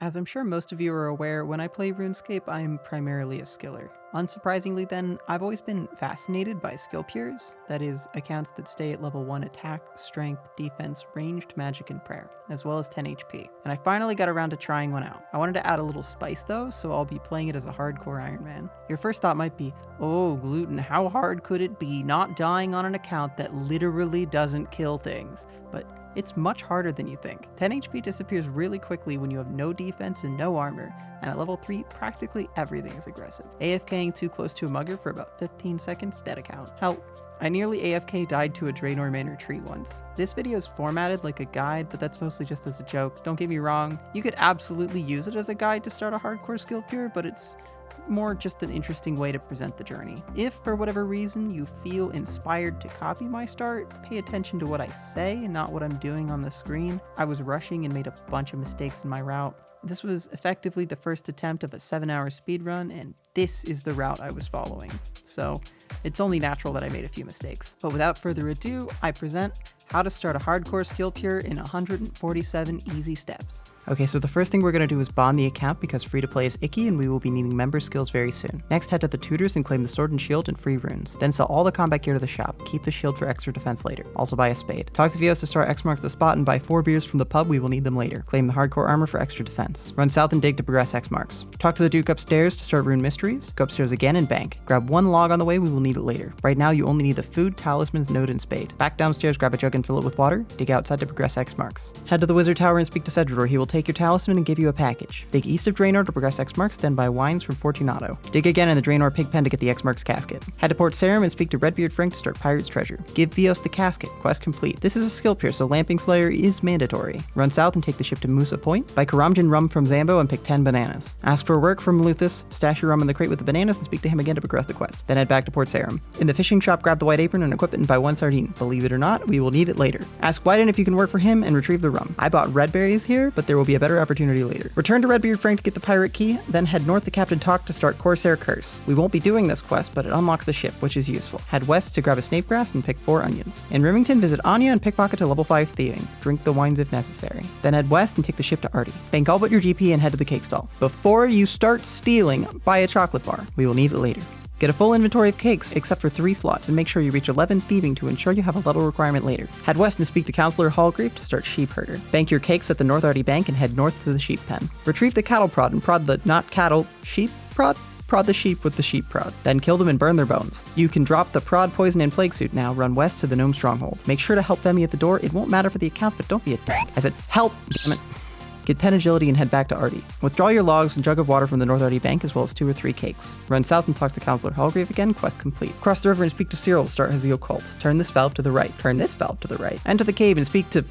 As I'm sure most of you are aware, when I play RuneScape, I'm primarily a skiller. Unsurprisingly then, I've always been fascinated by skill pures, that is, accounts that stay at level 1 attack, strength, defense, ranged magic, and prayer, as well as 10 HP. And I finally got around to trying one out. I wanted to add a little spice though, so I'll be playing it as a hardcore Iron Man. Your first thought might be, oh Gluten, how hard could it be not dying on an account that literally doesn't kill things? But it's much harder than you think. 10 HP disappears really quickly when you have no defense and no armor, and at level 3, practically everything is aggressive. AFKing too close to a mugger for about 15 seconds, dead account. Hell, I nearly AFK died to a Draenor Manor tree once. This video is formatted like a guide, but that's mostly just as a joke. Don't get me wrong, you could absolutely use it as a guide to start a hardcore skill pure, but it's more just an interesting way to present the journey. If for whatever reason you feel inspired to copy my start, pay attention to what I say and not what I'm doing on the screen. I was rushing and made a bunch of mistakes in my route. This was effectively the first attempt of a 7-hour speedrun, and this is the route I was following. So it's only natural that I made a few mistakes. But without further ado, I present how to start a hardcore skill pure in 147 easy steps. Okay, so the first thing we're going to do is bond the account because free-to-play is icky and we will be needing member skills very soon. Next, head to the tutors and claim the sword and shield and free runes. Then sell all the combat gear to the shop. Keep the shield for extra defense later. Also buy a spade. Talk to Vios to start X marks the spot and buy 4 beers from the pub, we will need them later. Claim the hardcore armor for extra defense. Run south and dig to progress X marks. Talk to the Duke upstairs to start rune mysteries. Go upstairs again and bank. Grab 1 log on the way, we will need it later. Right now you only need the food, talismans, node, and spade. Back downstairs, grab a jug and fill it with water. Dig outside to progress X marks. Head to the wizard tower and speak to Cedrador. He will take your talisman and give you a package. Dig east of Draenor to progress X marks, then buy wines from Fortunato. Dig again in the Draenor pig pen to get the X marks casket. Head to Port Sarum and speak to Redbeard Frank to start Pirate's Treasure. Give Vios the casket. Quest complete. This is a skill pure, so Lamping Slayer is mandatory. Run south and take the ship to Musa Point. Buy Karamjan rum from Zambo and pick 10 bananas. Ask for work from Luthus, stash your rum in the crate with the bananas and speak to him again to progress the quest. Then head back to Port Sarum. In the fishing shop, grab the white apron and equip it and buy 1 sardine. Believe it or not, we will need it later. Ask Wyden if you can work for him and retrieve the rum. I bought red berries here, but there will be a better opportunity later. Return to Redbeard Frank to get the pirate key, then head north to Captain Talk to start Corsair Curse. We won't be doing this quest, but it unlocks the ship, which is useful. Head west to grab a snape grass and pick 4 onions. In Remington, visit Anya and pickpocket to level 5 thieving. Drink the wines if necessary. Then head west and take the ship to Artie. Bank all but your GP and head to the cake stall. Before you start stealing, buy a chocolate bar. We will need it later. Get a full inventory of cakes, except for 3 slots, and make sure you reach 11 thieving to ensure you have a level requirement later. Head west and speak to Counselor Hallgreave to start Sheep Herder. Bank your cakes at the North Arty Bank and head north to the sheep pen. Retrieve the cattle prod and prod the not cattle, sheep prod? Prod the sheep with the sheep prod. Then kill them and burn their bones. You can drop the prod, poison, and plague suit now. Run west to the gnome stronghold. Make sure to help Femi at the door. It won't matter for the account, but don't be a dick. I said help, damn it. Get 10 agility and head back to Artie. Withdraw your logs and jug of water from the North Arty Bank as well as 2 or 3 cakes. Run south and talk to Counselor Hallgrave again, quest complete. Cross the river and speak to Cyril, start Haziel Cult. Turn this valve to the right. Turn this valve to the right. Enter the cave and speak to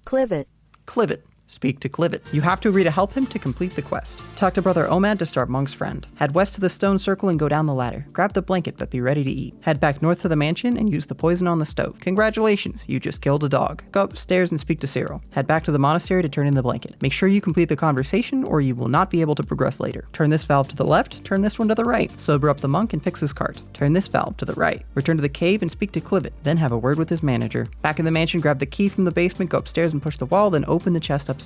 Clivet. Clivet. Speak to Clivet. You have to agree to help him to complete the quest. Talk to Brother Omad to start Monk's Friend. Head west to the stone circle and go down the ladder. Grab the blanket, but be ready to eat. Head back north to the mansion and use the poison on the stove. Congratulations, you just killed a dog. Go upstairs and speak to Cyril. Head back to the monastery to turn in the blanket. Make sure you complete the conversation or you will not be able to progress later. Turn this valve to the left, turn this one to the right. Sober up the monk and fix his cart. Turn this valve to the right. Return to the cave and speak to Clivet, then have a word with his manager. Back in the mansion, grab the key from the basement, go upstairs and push the wall, then open the chest upstairs.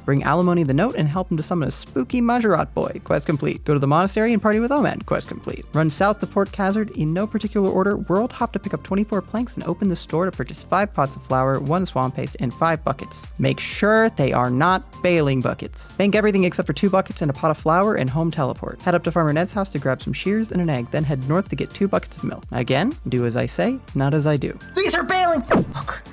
Bring Alimony the note and help him to summon a spooky Majorat boy. Quest complete. Go to the monastery and party with Omad. Quest complete. Run south to Port Khazard in no particular order. World hop to pick up 24 planks and open the store to purchase 5 pots of flour, 1 swamp paste, and 5 buckets. Make sure they are not bailing buckets. Bank everything except for 2 buckets and a pot of flour and home teleport. Head up to Farmer Ned's house to grab some shears and an egg, then head north to get 2 buckets of milk. Again, do as I say, not as I do. These are bailing. Fuck.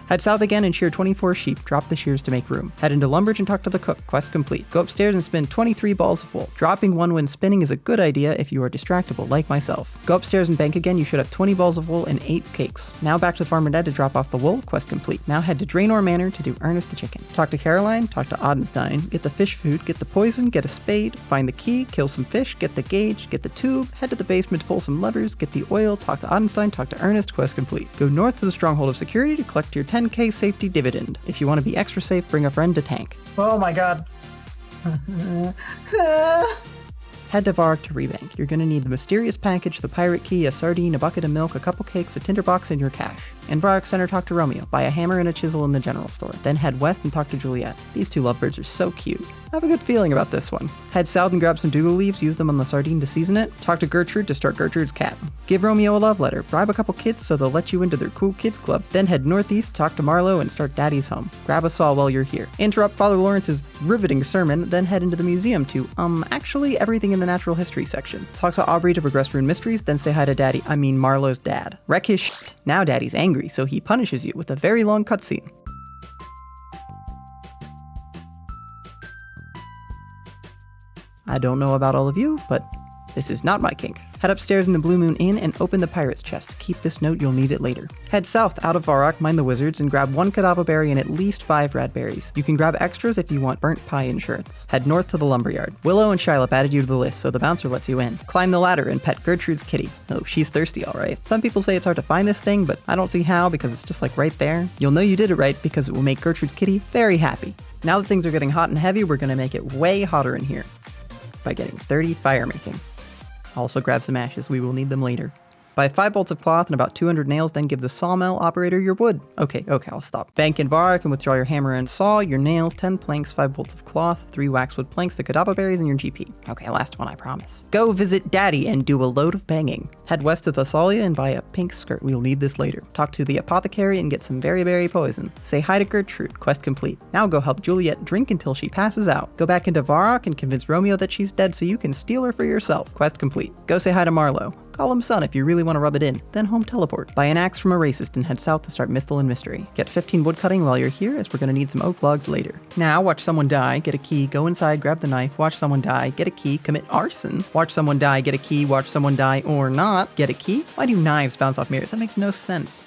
Head south again and shear 24 sheep. Drop the shears to make room. Head into Lumbridge and talk to the cook. Quest complete. Go upstairs and spin 23 balls of wool. Dropping 1 when spinning is a good idea if you are distractible like myself. Go upstairs and bank again. You should have 20 balls of wool and 8 cakes. Now back to Farmer Ned to drop off the wool. Quest complete. Now head to Draenor Manor to do Ernest the chicken. Talk to Caroline. Talk to Odenstein. Get the fish food. Get the poison. Get a spade. Find the key. Kill some fish. Get the gauge. Get the tube. Head to the basement to pull some levers. Get the oil. Talk to Odenstein. Talk to Ernest. Quest complete. Go north to the Stronghold of Security to collect your 10k safety dividend. If you want to be extra safe, bring a friend to tank. Oh my god. Head to Varrock to rebank. You're gonna need the mysterious package, the pirate key, a sardine, a bucket of milk, a couple cakes, a tinderbox, and your cash. In Varrock Center, talk to Romeo. Buy a hammer and a chisel in the general store. Then head west and talk to Juliet. These two lovebirds are so cute. I have a good feeling about this one. Head south and grab some doodle leaves, use them on the sardine to season it. Talk to Gertrude to start Gertrude's cat. Give Romeo a love letter. Bribe a couple kids so they'll let you into their cool kids club. Then head northeast, talk to Marlowe, and start Daddy's home. Grab a saw while you're here. Interrupt Father Lawrence's riveting sermon, then head into the museum to, actually everything in the natural history section. Talk to Aubrey to progress rune mysteries, then say hi to Daddy, Marlowe's dad. Wreck his shit. Now Daddy's angry, so he punishes you with a very long cutscene. I don't know about all of you, but this is not my kink. Head upstairs in the Blue Moon Inn and open the pirate's chest. Keep this note, you'll need it later. Head south out of Varrock, mind the wizards, and grab 1 Kadava berry and at least 5 red berries. You can grab extras if you want burnt pie insurance. Head north to the lumberyard. Willow and Shylop added you to the list, so the bouncer lets you in. Climb the ladder and pet Gertrude's kitty. Oh, she's thirsty, alright. Some people say it's hard to find this thing, but I don't see how because it's just like right there. You'll know you did it right because it will make Gertrude's kitty very happy. Now that things are getting hot and heavy, we're gonna make it way hotter in here by getting 30 fire making. Also grab some ashes, we will need them later. Buy 5 bolts of cloth and about 200 nails, then give the sawmill operator your wood. Okay, I'll stop. Bank in Varrock and withdraw your hammer and saw, your nails, 10 planks, 5 bolts of cloth, 3 waxwood planks, the Kadava berries, and your GP. Okay, last one, I promise. Go visit Daddy and do a load of banging. Head west to Thessalia and buy a pink skirt. We'll need this later. Talk to the apothecary and get some berry poison. Say hi to Gertrude. Quest complete. Now go help Juliet drink until she passes out. Go back into Varrock and convince Romeo that she's dead so you can steal her for yourself. Quest complete. Go say hi to Marlowe. Call him son if you really want to rub it in, then home teleport. Buy an axe from a racist and head south to start Mythal and Mystery. Get 15 wood cutting while you're here as we're going to need some oak logs later. Now watch someone die, get a key, go inside, grab the knife, watch someone die, get a key, commit arson, watch someone die, get a key, watch someone die or not, get a key. Why do knives bounce off mirrors? That makes no sense.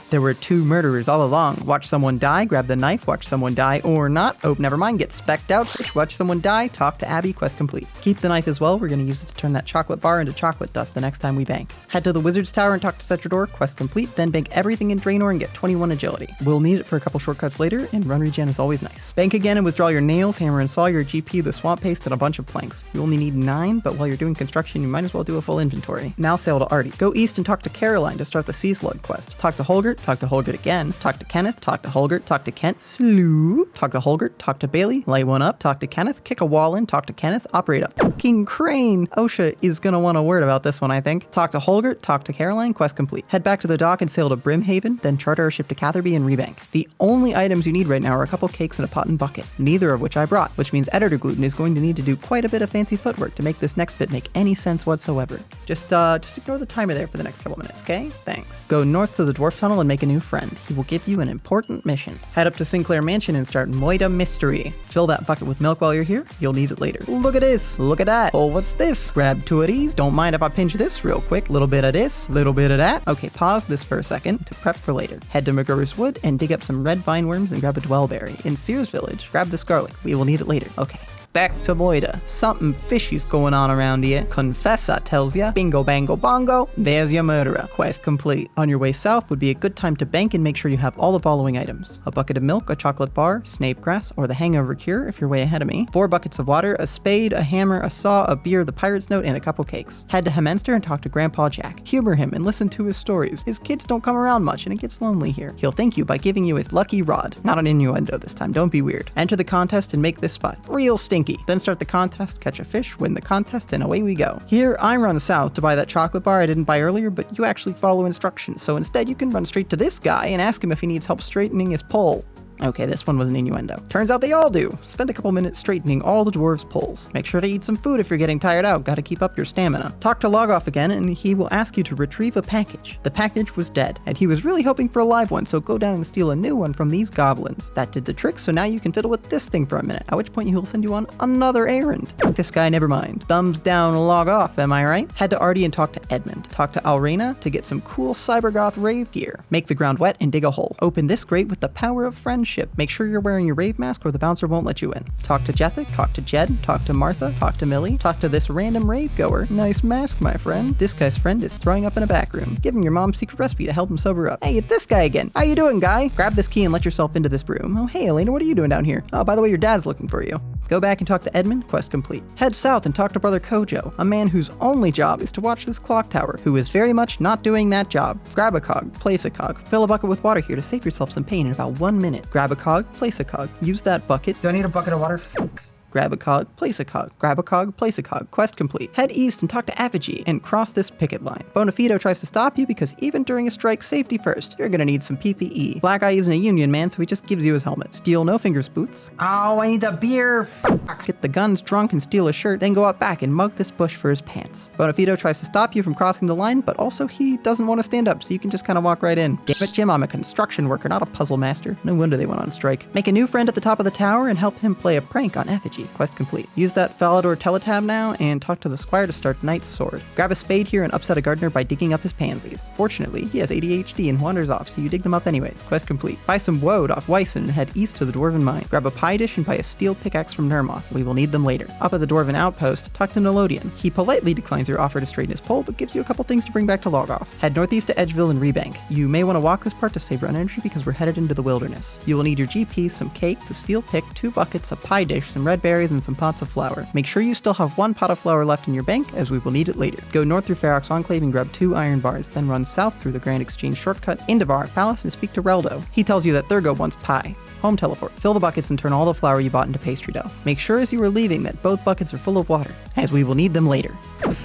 There were 2 murderers all along. Watch someone die, grab the knife, watch someone die or not. Oh, never mind, get specced out. Watch someone die, talk to Abby, quest complete. Keep the knife as well, we're going to use it to turn that chocolate bar into chocolate dust the next time we bank. Head to the Wizard's Tower and talk to Setrador, quest complete, then bank everything in Draenor and get 21 agility. We'll need it for a couple shortcuts later, and run regen is always nice. Bank again and withdraw your nails, hammer and saw, your GP, the swamp paste, and a bunch of planks. You only need 9, but while you're doing construction, you might as well do a full inventory. Now sail to Artie. Go east and talk to Caroline to start the Sea Slug quest. Talk to Holgert again, talk to Kenneth, talk to Holgert, talk to Kent, slew, talk to Holgert, talk to Bailey, light one up, talk to Kenneth, kick a wall in, talk to Kenneth, operate up. King Crane! OSHA is gonna want a word about this one, I think. Talk to Holgert, talk to Caroline, quest complete. Head back to the dock and sail to Brimhaven, then charter a ship to Catherby and rebank. The only items you need right now are a couple cakes and a pot and bucket, neither of which I brought, which means Editor Gluten is going to need to do quite a bit of fancy footwork to make this next bit make any sense whatsoever. Just ignore the timer there for the next couple minutes, okay? Thanks. Go north to the Dwarf Tunnel and make a new friend. He will give you an important mission. Head up to Sinclair Mansion and start Moida Mystery. Fill that bucket with milk while you're here. You'll need it later. Look at this. Look at that. Oh, what's this? Grab 2 of these. Don't mind if I pinch this real quick. Little bit of this, little bit of that. Okay, pause this for a second to prep for later. Head to McGruber's Wood and dig up some red vine worms and grab a dwellberry. In Sears Village, grab the scarlet. We will need it later. Okay. Back to Moida. Something fishy's going on around here. Confessa tells ya. Bingo bango bongo. There's your murderer. Quest complete. On your way south would be a good time to bank and make sure you have all the following items. A bucket of milk, a chocolate bar, snape grass, or the hangover cure if you're way ahead of me. 4 buckets of water, a spade, a hammer, a saw, a beer, the pirate's note, and a couple cakes. Head to Hemenster and talk to Grandpa Jack. Humor him and listen to his stories. His kids don't come around much and it gets lonely here. He'll thank you by giving you his lucky rod. Not an innuendo this time, don't be weird. Enter the contest and make this spot real stinky. Then start the contest, catch a fish, win the contest, and away we go. Here, I run south to buy that chocolate bar I didn't buy earlier, but you actually follow instructions, so instead you can run straight to this guy and ask him if he needs help straightening his pole. Okay, this one was an innuendo. Turns out they all do. Spend a couple minutes straightening all the dwarves' poles. Make sure to eat some food if you're getting tired out. Gotta keep up your stamina. Talk to Logoff again, and he will ask you to retrieve a package. The package was dead, and he was really hoping for a live one, so go down and steal a new one from these goblins. That did the trick, so now you can fiddle with this thing for a minute, at which point he will send you on another errand. This guy, never mind. Thumbs down, Logoff, am I right? Head to Artie and talk to Edmund. Talk to Alrena to get some cool Cybergoth rave gear. Make the ground wet and dig a hole. Open this grate with the power of friendship. ship. Make sure you're wearing your rave mask or the bouncer won't let you in. Talk to Jethic, talk to Jed, talk to Martha, talk to Millie, talk to this random rave goer. Nice mask, my friend. This guy's friend is throwing up in a back room. Give him your mom's secret recipe to help him sober up. Hey, it's this guy again. How you doing, guy? Grab this key and let yourself into this room. Oh, hey, Elena, what are you doing down here? Oh, by the way, your dad's looking for you. Go back and talk to Edmund, quest complete. Head south and talk to Brother Kojo, a man whose only job is to watch this clock tower, who is very much not doing that job. Grab a cog, place a cog, fill a bucket with water here to save yourself some pain in about 1 minute. Grab a cog, place a cog, use that bucket. Do I need a bucket of water? Fuck. Grab a cog, place a cog, grab a cog, place a cog, quest complete. Head east and talk to Apogee and cross this picket line. Bonafido tries to stop you because even during a strike, safety first. You're gonna need some PPE. Black Eye isn't a union man, so he just gives you his helmet. Steal no fingers boots. Oh, I need the beer. Fuck. Get the guns drunk and steal a shirt, then go up back and mug this bush for his pants. Bonafido tries to stop you from crossing the line, but also he doesn't want to stand up, so you can just kind of walk right in. Damn it, Jim, I'm a construction worker, not a puzzle master. No wonder they went on strike. Make a new friend at the top of the tower and help him play a prank on Effigy. Quest complete. Use that Falador teletab now and talk to the squire to start Knight's Sword. Grab a spade here and upset a gardener by digging up his pansies. Fortunately, he has ADHD and wanders off, so you dig them up anyways. Quest complete. Buy some woad off Wyson and head east to the Dwarven mine. Grab a pie dish and buy a steel pickaxe from Nermoth. We will need them later. Up at the Dwarven outpost, talk to Nolodian. He politely declines your offer to straighten his pole, but gives you a couple things to bring back to Logoff. Head northeast to Edgeville and Rebank. You may want to walk this part to save run energy because we're headed into the wilderness. You will need your GP, some cake, the steel pick, 2 buckets, a pie dish, some red berries, and some pots of flour. Make sure you still have 1 pot of flour left in your bank, as we will need it later. Go north through Varrock's Enclave and grab 2 iron bars, then run south through the Grand Exchange shortcut into Varrock Palace and speak to Reldo. He tells you that Thurgo wants pie. Home teleport. Fill the buckets and turn all the flour you bought into pastry dough. Make sure as you are leaving that both buckets are full of water, as we will need them later.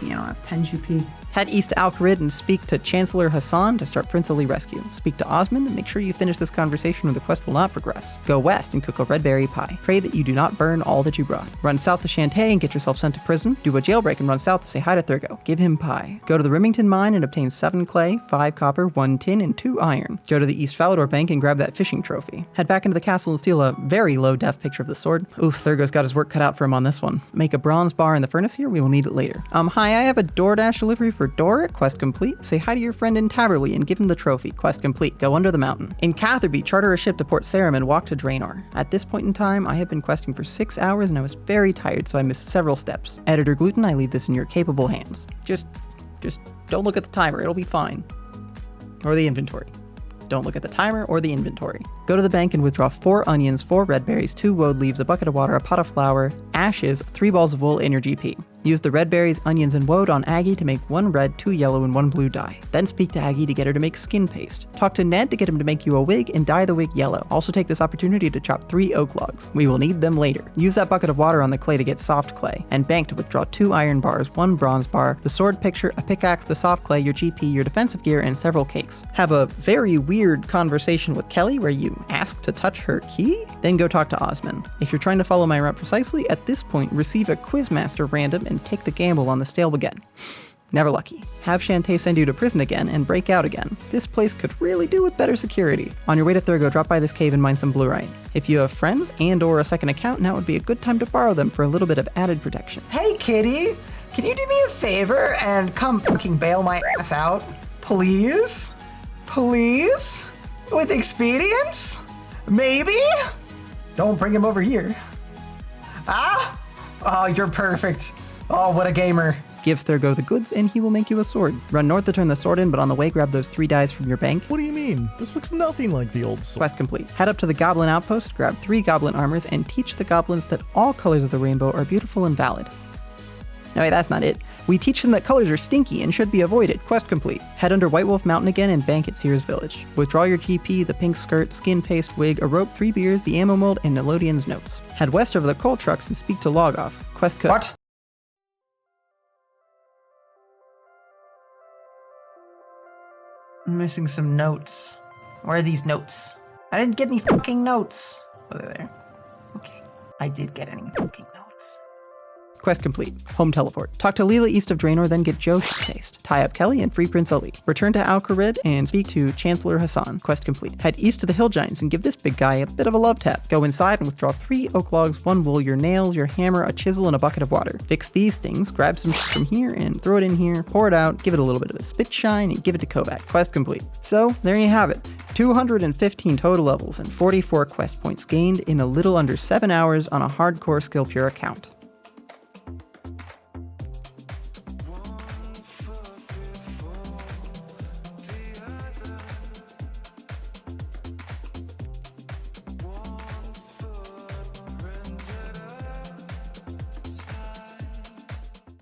You don't have 10 GP. Head east to Al-Kharid and speak to Chancellor Hassan to start Princely Rescue. Speak to Osmond and make sure you finish this conversation or the quest will not progress. Go west and cook a red berry pie. Pray that you do not burn all that you brought. Run south to Shantae and get yourself sent to prison. Do a jailbreak and run south to say hi to Thurgo. Give him pie. Go to the Remington mine and obtain 7 clay, 5 copper, 1 tin, and 2 iron. Go to the East Falador bank and grab that fishing trophy. Head back into the castle and steal a very low-def picture of the sword. Oof, Thurgo's got his work cut out for him on this one. Make a bronze bar in the furnace here. We will need it later. Hi, I have a DoorDash delivery for Doric. Quest complete. Say hi to your friend in Taverley and give him the trophy. Quest complete. Go under the mountain. In Catherby, charter a ship to Port Sarum and walk to Draenor. At this point in time, I have been questing for 6 hours and I was very tired, so I missed several steps. Editor Gluten, I leave this in your capable hands. Just don't look at the timer. It'll be fine. Or the inventory. Don't look at the timer or the inventory. Go to the bank and withdraw 4 onions, 4 red berries, 2 woad leaves, a bucket of water, a pot of flour, ashes, 3 balls of wool, and your GP. Use the red berries, onions, and woad on Aggie to make 1 red, 2 yellow, and 1 blue dye. Then speak to Aggie to get her to make skin paste. Talk to Ned to get him to make you a wig and dye the wig yellow. Also take this opportunity to chop 3 oak logs. We will need them later. Use that bucket of water on the clay to get soft clay, and bank to withdraw 2 iron bars, 1 bronze bar, the sword picture, a pickaxe, the soft clay, your GP, your defensive gear, and several cakes. Have a very weird conversation with Kelly where you ask to touch her key? Then go talk to Osmond. If you're trying to follow my route precisely, at this point receive a Quizmaster random and take the gamble on the stale again. Never lucky. Have Shantae send you to prison again and break out again. This place could really do with better security. On your way to Thurgo, drop by this cave and mine some bluerite. If you have friends and or a second account, now would be a good time to borrow them for a little bit of added protection. Hey, kitty. Can you do me a favor and come fucking bail my ass out? Please? Please? With expedience? Maybe? Don't bring him over here. Ah? Oh, you're perfect. Oh, what a gamer. Give Thurgo the goods and he will make you a sword. Run north to turn the sword in, but on the way grab those 3 dyes from your bank. What do you mean? This looks nothing like the old sword. Quest complete. Head up to the goblin outpost, grab 3 goblin armors, and teach the goblins that all colors of the rainbow are beautiful and valid. No, wait, that's not it. We teach them that colors are stinky and should be avoided. Quest complete. Head under White Wolf Mountain again and bank at Sears Village. Withdraw your GP, the pink skirt, skin paste, wig, a rope, 3 beers, the ammo mold, and Nolodian's notes. Head west over the coal trucks and speak to Logoff. Quest cook. What? I'm missing some notes. Where are these notes? I didn't get any fucking notes. Oh, they're there. Okay. I did get any fucking notes. Quest complete. Home teleport. Talk to Leela east of Draenor, then get Josh's taste. Tie up Kelly and free Prince Ali. Return to Al-Kharid and speak to Chancellor Hassan. Quest complete. Head east to the Hill Giants and give this big guy a bit of a love tap. Go inside and withdraw 3 oak logs, 1 wool, your nails, your hammer, a chisel, and a bucket of water. Fix these things, grab some from here and throw it in here, pour it out, give it a little bit of a spit shine, and give it to Kovac. Quest complete. So, there you have it. 215 total levels and 44 quest points gained in a little under 7 hours on a hardcore skill pure account.